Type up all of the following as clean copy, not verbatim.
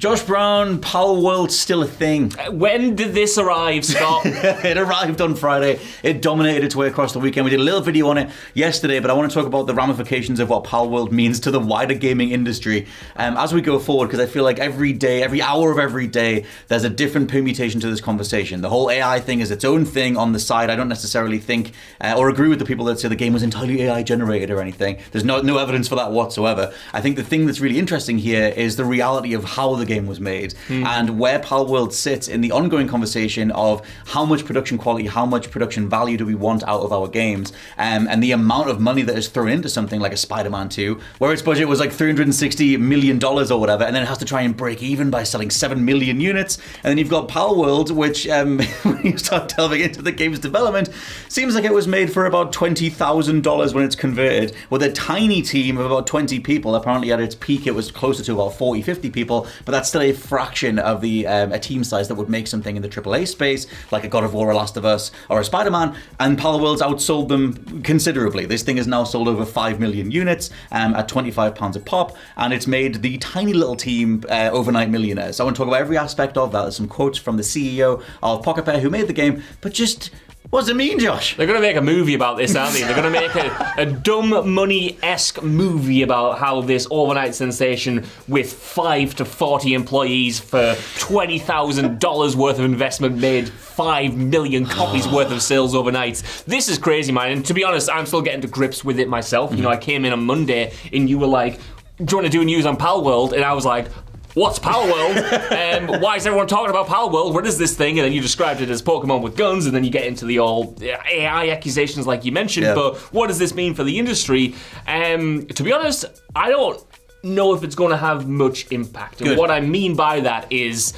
Josh Brown, Palworld's still a thing. When did this arrive, Scott? It arrived on Friday. It dominated its way across the weekend. We did a little video on it yesterday, but I want to talk about the ramifications of what Palworld means to the wider gaming industry as we go forward, because I feel like every day, every hour of every day, there's a different permutation to this conversation. The whole AI thing is its own thing on the side. I don't necessarily think or agree with the people that say the game was entirely AI generated or anything. There's no evidence for that whatsoever. I think the thing that's really interesting here is the reality of how the game was made and where Palworld sits in the ongoing conversation of how much production quality, how much production value do we want out of our games, and the amount of money that is thrown into something like a Spider-Man 2, where its budget was like $360 million or whatever, and then it has to try and break even by selling 7 million units. And then you've got Palworld, which when you start delving into the game's development, seems like it was made for about $20,000 when it's converted, with a tiny team of about 20 people. Apparently at its peak it was closer to about 40, 50 people, but that's still a fraction of the a team size that would make something in the AAA space, like a God of War, a Last of Us, or a Spider-Man, and Palworld's outsold them considerably. This thing has now sold over 5 million units at £25 a pop, and it's made the tiny little team overnight millionaires. So I want to talk about every aspect of that. There's some quotes from the CEO of Pocket Pair who made the game, but just... what does it mean, Josh? They're going to make a movie about this, aren't they? They're going to make a Dumb Money-esque movie about how this overnight sensation with 5 to 40 employees for $20,000 worth of investment made 5 million copies worth of sales overnight. This is crazy, man. And to be honest, I'm still getting to grips with it myself. You know, I came in on Monday and you were like, do you want to do news on Palworld? And I was like, what's Palworld? Why is everyone talking about Palworld? What is this thing? And then you described it as Pokemon with guns, and then you get into the old AI accusations like you mentioned, but what does this mean for the industry? To be honest, I don't know if it's going to have much impact. And what I mean by that is...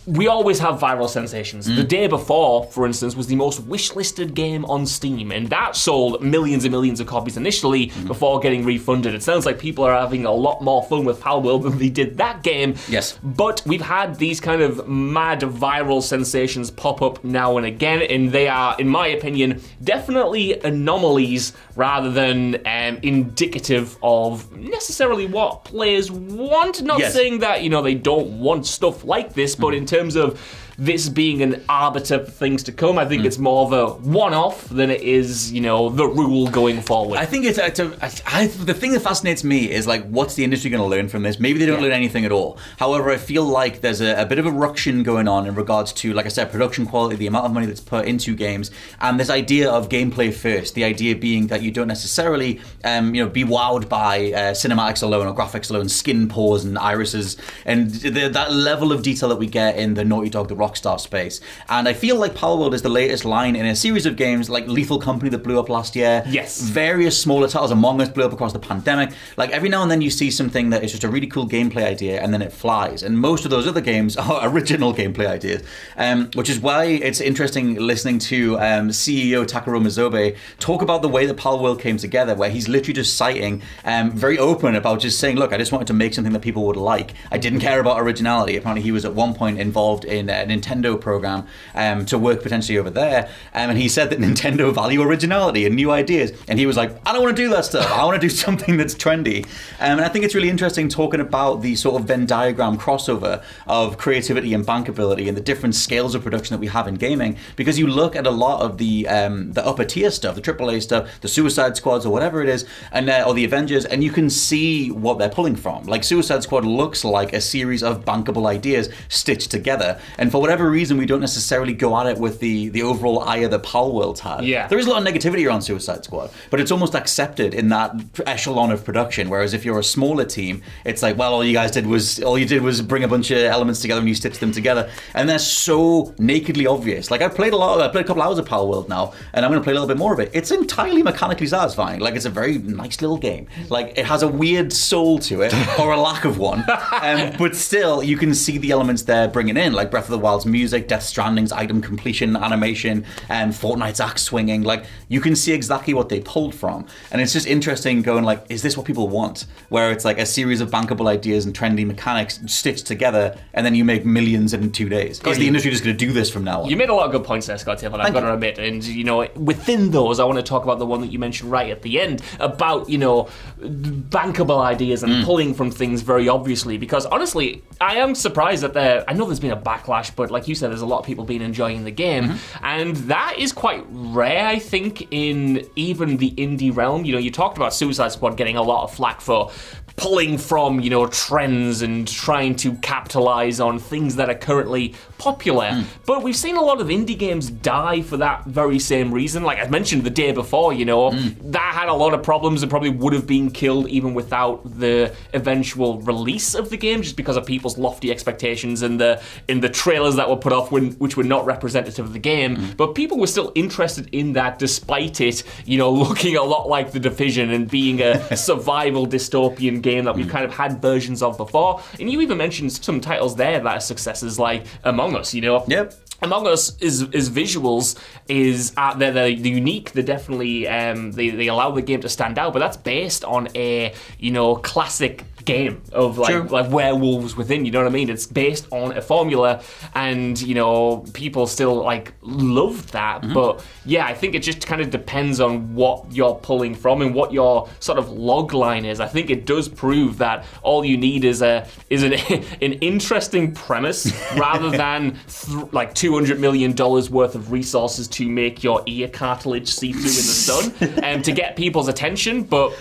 we always have viral sensations. The day before, for instance, was the most wishlisted game on Steam, and that sold millions and millions of copies initially before getting refunded. It sounds like people are having a lot more fun with Palworld than they did that game. Yes. But we've had these kind of mad viral sensations pop up now and again, and they are, in my opinion, definitely anomalies rather than indicative of necessarily what players want. Not saying that, you know, they don't want stuff like this, but in terms of this being an arbiter for things to come, I think it's more of a one-off than it is, you know, the rule going forward. I think the thing that fascinates me is, like, what's the industry going to learn from this? Maybe they don't learn anything at all. However, I feel like there's a bit of a ruction going on in regards to, like I said, production quality, the amount of money that's put into games, and this idea of gameplay first. The idea being that you don't necessarily, be wowed by cinematics alone or graphics alone, skin pores and irises, and that level of detail that we get in the Naughty Dog, the Rockstar space. And I feel like Palworld is the latest line in a series of games like Lethal Company that blew up last year. Yes. Various smaller titles. Among Us blew up across the pandemic. Like, every now and then you see something that is just a really cool gameplay idea and then it flies. And most of those other games are original gameplay ideas. Which is why it's interesting listening to CEO Takaro Mizobe talk about the way that Palworld came together, where he's literally just citing, very open about just saying, look, I just wanted to make something that people would like. I didn't care about originality. Apparently he was at one point involved in a Nintendo program to work potentially over there, and he said that Nintendo value originality and new ideas, and he was like, I don't want to do that stuff. I want to do something that's trendy. And I think it's really interesting talking about the sort of Venn diagram crossover of creativity and bankability and the different scales of production that we have in gaming, because you look at a lot of the upper tier stuff, the AAA stuff, the Suicide Squads or whatever it is, and or the Avengers, and you can see what they're pulling from. Like, Suicide Squad looks like a series of bankable ideas stitched together, and for whatever reason we don't necessarily go at it with the overall ire that Palworld's had. There is a lot of negativity around Suicide Squad, but it's almost accepted in that echelon of production, whereas if you're a smaller team, it's like, well, all you did was bring a bunch of elements together and you stitch them together, and they're so nakedly obvious. Like, I played a couple hours of Palworld now, and I'm going to play a little bit more of it. It's entirely mechanically satisfying. Like, it's a very nice little game. Like, it has a weird soul to it, or a lack of one, but still you can see the elements they're bringing in, like Breath of the Wild Palworld's music, Death Stranding's item completion animation, and Fortnite's axe swinging. Like, you can see exactly what they pulled from. And it's just interesting going like, is this what people want? Where it's like a series of bankable ideas and trendy mechanics stitched together, and then you make millions in 2 days. Is the industry just going to do this from now on? You made a lot of good points there, Scott Tiffin, I've got to admit. And, within those, I want to talk about the one that you mentioned right at the end about, bankable ideas and pulling from things very obviously. Because honestly, I am surprised that I know there's been a backlash, but like you said, there's a lot of people been enjoying the game. And that is quite rare, I think, in even the indie realm. You talked about Suicide Squad getting a lot of flack for pulling from, trends and trying to capitalize on things that are currently popular. But we've seen a lot of indie games die for that very same reason. Like I mentioned the day before, that had a lot of problems and probably would have been killed even without the eventual release of the game, just because of people's lofty expectations and the trailers that were put off which were not representative of the game. But people were still interested in that despite it, looking a lot like The Division and being a survival dystopian game that we've kind of had versions of before. And you even mentioned some titles there that are successes like Among Us, Yep. Among Us is visuals is they're unique. They're definitely they allow the game to stand out, but that's based on a classic game of like werewolves within. You know what I mean? It's based on a formula, and people still like loved that. But yeah, I think it just kind of depends on what you're pulling from and what your sort of log line is. I think it does prove that all you need is an interesting premise rather than like $200 million worth of resources to make your ear cartilage see through in the sun to get people's attention. But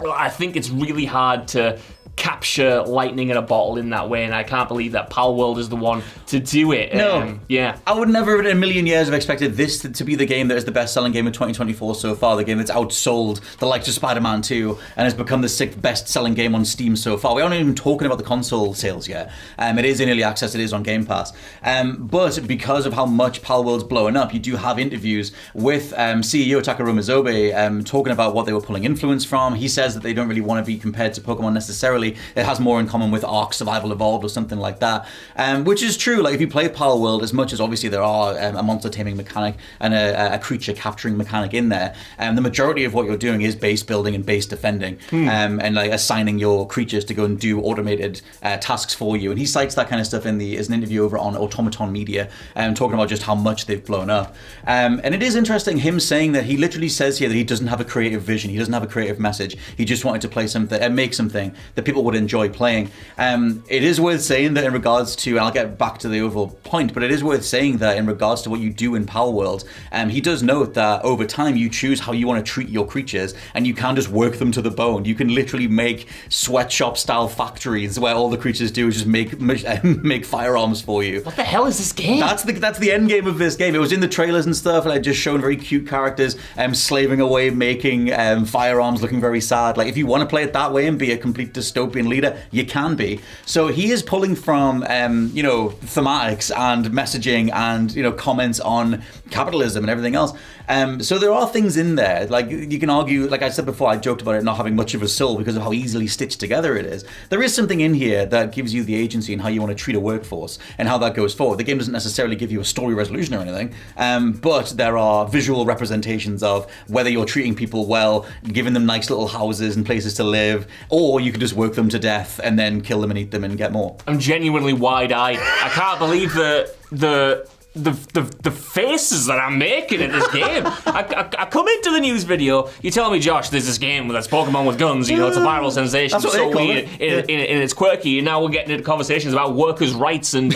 I think it's really hard to capture lightning in a bottle in that way, and I can't believe that Palworld is the one to do it. No. Yeah. I would never in a million years have expected this to be the game that is the best-selling game of 2024 so far, the game that's outsold the likes of Spider-Man 2 and has become the 6th best-selling game on Steam so far. We aren't even talking about the console sales yet. It is in early access, it is on Game Pass. But because of how much Palworld's blowing up, you do have interviews with CEO Takara Mizobe talking about what they were pulling influence from. He says that they don't really want to be compared to Pokemon necessarily. It has more in common with Ark Survival Evolved or something like that, which is true. Like if you play Palworld, as much as obviously there are a monster taming mechanic and a creature capturing mechanic in there, the majority of what you're doing is base building and base defending, and like assigning your creatures to go and do automated tasks for you. And he cites that kind of stuff as an interview over on Automaton Media, talking about just how much they've blown up. And it is interesting him saying that he literally says here that he doesn't have a creative vision, he doesn't have a creative message. He just wanted to play something and make something that people would enjoy playing. It is worth saying that in regards to, and I'll get back to the overall point, but it is worth saying that in regards to what you do in Palworld, he does note that over time you choose how you want to treat your creatures, and you can just work them to the bone. You can literally make sweatshop style factories where all the creatures do is just make firearms for you. What the hell is this game? That's the end game of this game. It was in the trailers and stuff, and I'd just shown very cute characters slaving away, making firearms, looking very sad. Like if you want to play it that way and be a complete dystopian leader, you can be. So he is pulling from thematics and messaging and comments on capitalism and everything else. So there are things in there. Like you can argue, like I said before, I joked about it not having much of a soul because of how easily stitched together it is. There is something in here that gives you the agency in how you want to treat a workforce and how that goes forward. The game doesn't necessarily give you a story resolution or anything, but there are visual representations of whether you're treating people well, giving them nice little houses and places to live, or you can just work them to death and then kill them and eat them and get more. I'm genuinely wide-eyed. I can't believe the faces that I'm making in this game. I come into the news video, you tell me, Josh, there's this game that's Pokemon with guns, it's a viral sensation, it's so weird, and it's quirky, and now we're getting into conversations about workers' rights and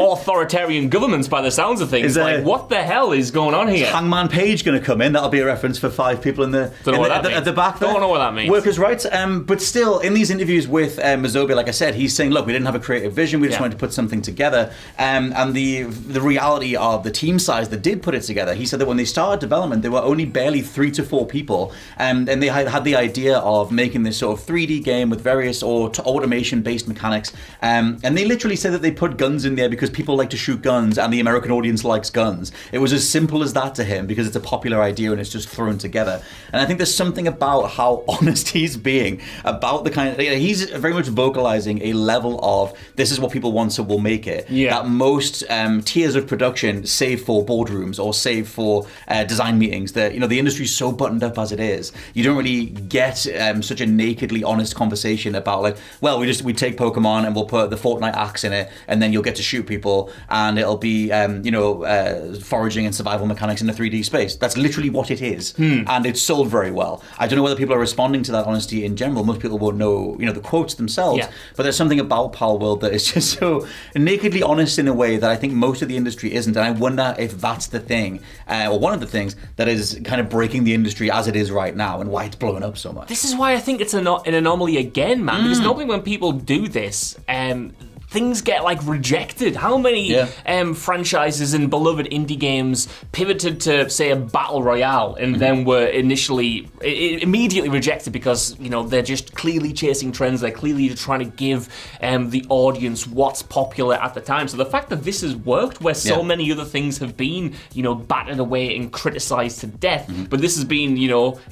authoritarian governments by the sounds of things. Like, what the hell is going on here? Is Hangman Page going to come in? That'll be a reference for 5 people at the back there. Don't know what that means. Workers' rights. But still, in these interviews with Mizobe, like I said, he's saying, look, we didn't have a creative vision, we just wanted to put something together. And the reality of the team size that did put it together, he said that when they started development, there were only barely 3 to 4 people. And they had the idea of making this sort of 3D game with various automation-based mechanics. And they literally said that they put guns in there because people like to shoot guns and the American audience likes guns. It was as simple as that to him because it's a popular idea and it's just thrown together. And I think there's something about how honest he's being about the kind of... He's very much vocalizing a level of, this is what people want, so we'll make it. Yeah. That most tiers of production, save for boardrooms or save for design meetings, that the industry's so buttoned up as it is, you don't really get such a nakedly honest conversation about like, well, we take Pokemon and we'll put the Fortnite axe in it, and then you'll get to shoot people, and it'll be foraging and survival mechanics in a 3D space. That's literally what it is, and it's sold very well. I don't know whether people are responding to that honesty in general. Most people won't know the quotes themselves, but there's something about Palworld that is just so nakedly honest in a way that I think most of the industry isn't, and I wonder if that's the thing, or one of the things that is kind of breaking the industry as it is right now, and why it's blowing up so much. This is why I think it's an anomaly again, man, because normally when people do this, things get like rejected. How many franchises and beloved indie games pivoted to, say, a battle royale and then were immediately rejected because they're just clearly chasing trends. They're clearly trying to give the audience what's popular at the time. So the fact that this has worked, where so many other things have been battered away and criticized to death, but this has been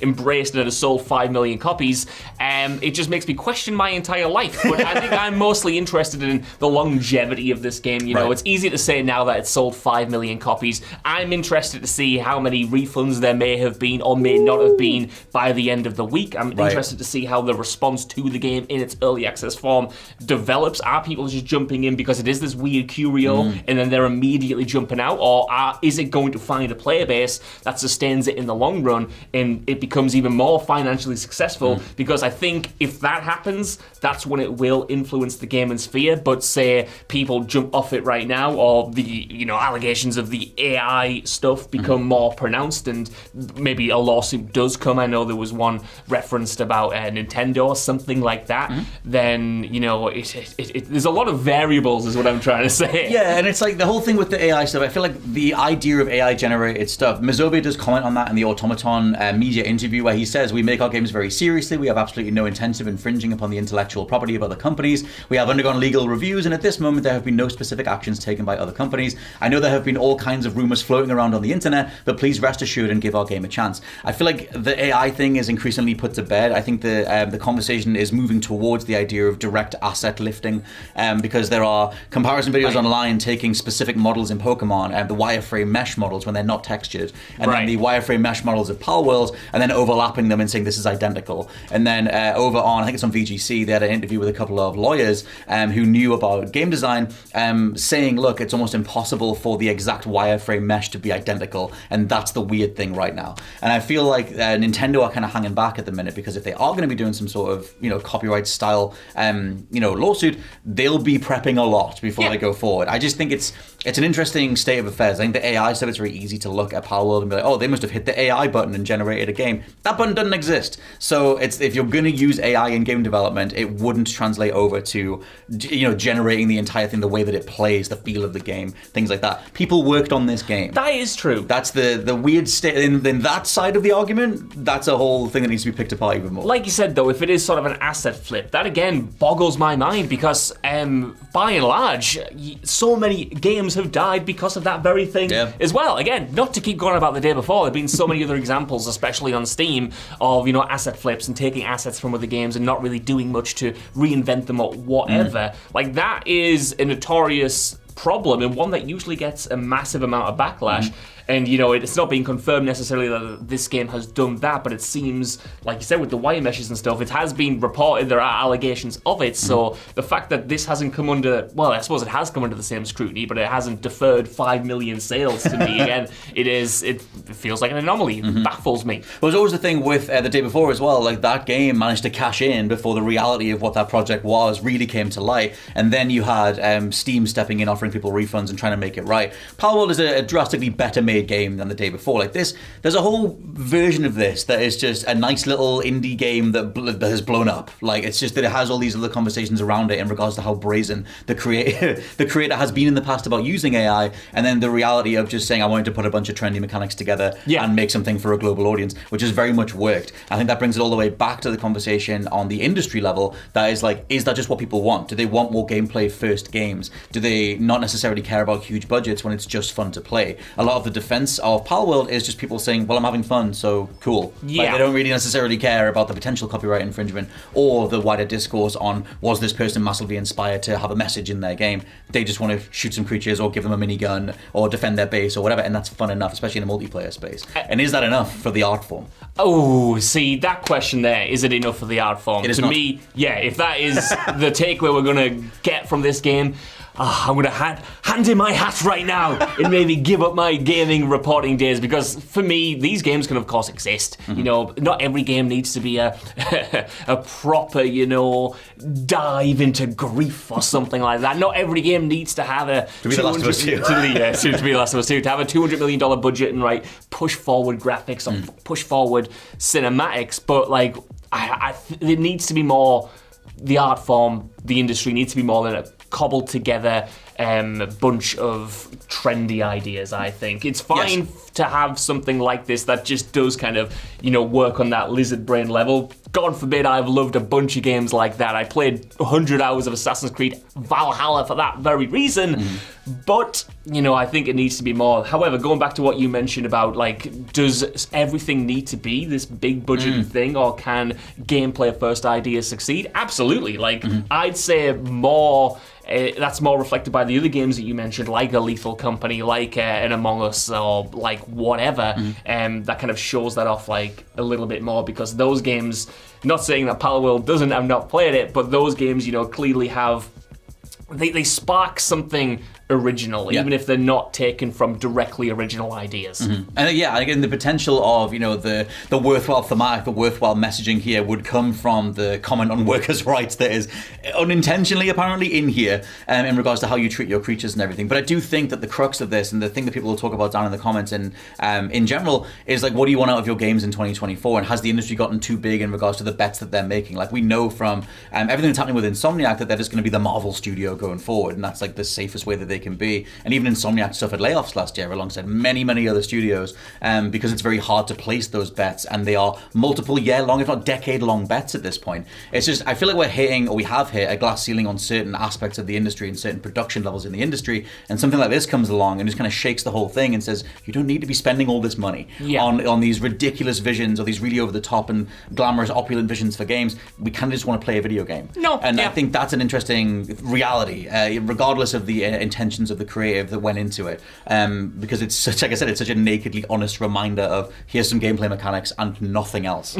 embraced and it has sold 5 million copies. It just makes me question my entire life. But I think I'm mostly interested in the longevity of this game. It's easy to say now that it's sold 5 million copies. I'm interested to see how many refunds there may have been or may not have been by the end of the week. I'm interested to see how the response to the game in its early access form develops. Are people just jumping in because it is this weird curio and then they're immediately jumping out, or is it going to find a player base that sustains it in the long run and it becomes even more financially successful? Because I think if that happens, that's when it will influence the gaming sphere. But say people jump off it right now, or the allegations of the AI stuff become more pronounced, and maybe a lawsuit does come. I know there was one referenced about Nintendo or something like that. Then there's a lot of variables, is what I'm trying to say. Yeah, and it's like the whole thing with the AI stuff. I feel like the idea of AI generated stuff. Mizobe does comment on that in the Automaton media interview, where he says, "We make our games very seriously. We have absolutely no intent of infringing upon the intellectual property of other companies. We have undergone legal reviews, and at this moment there have been no specific actions taken by other companies. I know there have been all kinds of rumors floating around on the internet, but please rest assured and give our game a chance." I feel like the AI thing is increasingly put to bed. I think the conversation is moving towards the idea of direct asset lifting, because there are comparison videos online taking specific models in Pokemon and the wireframe mesh models when they're not textured, and then the wireframe mesh models of Palworld, and then overlapping them and saying this is identical. And then over on, I think it's on VGC, they had an interview with a couple of lawyers who knew about game design, saying, look, it's almost impossible for the exact wireframe mesh to be identical, and that's the weird thing right now. And I feel like Nintendo are kind of hanging back at the minute, because if they are going to be doing some sort of copyright style lawsuit, they'll be prepping a lot before they go forward. I just think it's an interesting state of affairs. I think the AI stuff, it's very easy to look at Palworld and be like, oh, they must have hit the AI button and generated a game. That button doesn't exist. So if you're going to use AI in game development, it wouldn't translate over to generating the entire thing, the way that it plays, the feel of the game, things like that. People worked on this game. That is true. That's the weird state. In that side of the argument, that's a whole thing that needs to be picked apart even more. Like you said, though, if it is sort of an asset flip, that again boggles my mind, because by and large, so many games have died because of that very thing as well. Again, not to keep going about the day before, there have been so many other examples, especially on Steam, of asset flips and taking assets from other games and not really doing much to reinvent them or whatever. Like, that is a notorious problem, and one that usually gets a massive amount of backlash. And, it's not being confirmed necessarily that this game has done that, but it seems, like you said, with the wire meshes and stuff, it has been reported, there are allegations of it. So the fact that this hasn't come under, well, I suppose it has come under the same scrutiny, but it hasn't deferred 5 million sales to me, again, it feels like an anomaly. It baffles me. Well, there's always the thing with the day before as well, like that game managed to cash in before the reality of what that project was really came to light, and then you had Steam stepping in, offering people refunds and trying to make it right. Palworld is a drastically better made made game than the day before. Like this, there's a whole version of this that is just a nice little indie game that has blown up. Like it's just that it has all these other conversations around it in regards to how brazen the creator has been in the past about using AI, and then the reality of just saying I wanted to put a bunch of trendy mechanics together and make something for a global audience, which has very much worked. I think that brings it all the way back to the conversation on the industry level. That is like, is that just what people want? Do they want more gameplay first games? Do they not necessarily care about huge budgets when it's just fun to play? A lot of the defense of Palworld is just people saying, well, I'm having fun, so cool. Yeah. Like, they don't really necessarily care about the potential copyright infringement or the wider discourse on, was this person massively inspired to have a message in their game? They just want to shoot some creatures or give them a minigun or defend their base or whatever, and that's fun enough, especially in a multiplayer space. And is that enough for the art form? Oh, see, that question there, is it enough for the art form? It is to not. me, yeah, if that is the takeaway we're going to get from this game, I'm going to hand in my hat right now and maybe give up my gaming reporting days, because for me, these games can of course exist. You know, not every game needs to be a proper, you know, dive into grief or something like that. Not every game needs to have a To be The Last of Us 2. to be The Last of Us 2, to have a $200 million budget and push forward graphics or push forward cinematics, but like it needs to be more. The art form, the industry needs to be more than a cobbled together bunch of trendy ideas. I think it's fine to have something like this that just does kind of, you know, work on that lizard brain level. God forbid, I've loved a bunch of games like that. I played 100 hours of Assassin's Creed Valhalla for that very reason. But, you know, I think it needs to be more. However, going back to what you mentioned about, like, does everything need to be this big budget thing, or can gameplay first ideas succeed? Absolutely. Like, I'd say more. That's more reflected by the other games that you mentioned, like a Lethal Company, like an Among Us, or like whatever. That kind of shows that off like a little bit more, because those games, not saying that Palworld doesn't, I've not played it, but those games, you know, clearly have, they spark something original, even if they're not taken from directly original ideas. And again, the potential of, you know, the worthwhile thematic, the worthwhile messaging here would come from the comment on workers' rights that is unintentionally apparently in here, in regards to how you treat your creatures and everything. But I do think that the crux of this, and the thing that people will talk about down in the comments and in general, is like, what do you want out of your games in 2024? And has the industry gotten too big in regards to the bets that they're making? Like, we know from everything that's happening with Insomniac that they're just going to be the Marvel studio going forward, and that's like the safest way that they can be. And even Insomniac suffered layoffs last year alongside many other studios, because it's very hard to place those bets, and they are multiple year-long, if not decade-long bets at this point. It's just, I feel like we're hitting, or we have hit, a glass ceiling on certain aspects of the industry and certain production levels in the industry, and something like this comes along and just kind of shakes the whole thing and says, you don't need to be spending all this money on these ridiculous visions, or these really over-the-top and glamorous, opulent visions for games. We kind of just want to play a video game. I think that's an interesting reality, regardless of the intentions of the creative that went into it, because it's such, like I said, it's such a nakedly honest reminder of, here's some gameplay mechanics and nothing else.